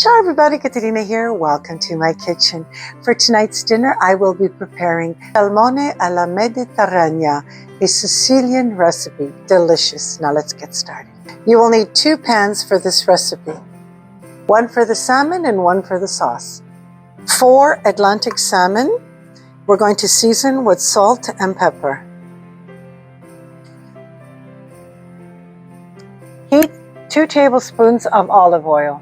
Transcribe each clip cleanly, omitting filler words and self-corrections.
Ciao everybody, Caterina here. Welcome to my kitchen. For tonight's dinner, I will be preparing Salmone alla Mediterrania, a Sicilian recipe. Delicious. Now let's get started. You will need 2 pans for this recipe. One for the salmon and one for the sauce. 4 Atlantic salmon. We're going to season with salt and pepper. Heat 2 tablespoons of olive oil.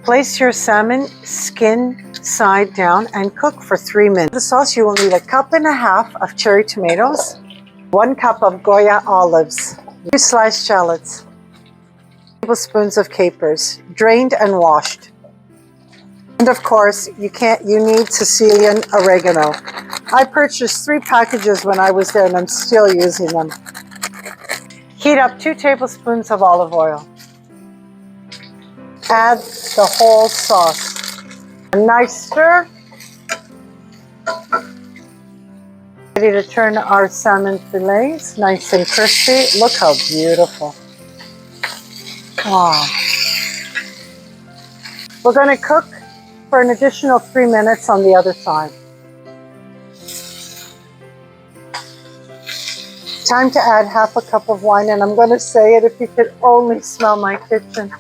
Place your salmon skin side down and cook for 3 minutes. For the sauce, you will need 1.5 cups of cherry tomatoes, 1 cup of Goya olives, 2 sliced shallots, tablespoons of capers, drained and washed. And of course, you need Sicilian oregano. I purchased 3 packages when I was there and I'm still using them. Heat up 2 tablespoons of olive oil. Add the whole sauce. A nice stir. Ready to turn our salmon fillets nice and crispy. Look how beautiful. Wow. We're going to cook for an additional 3 minutes on the other side. Time to add 1/2 cup of wine, and I'm going to say it, if you could only smell my kitchen.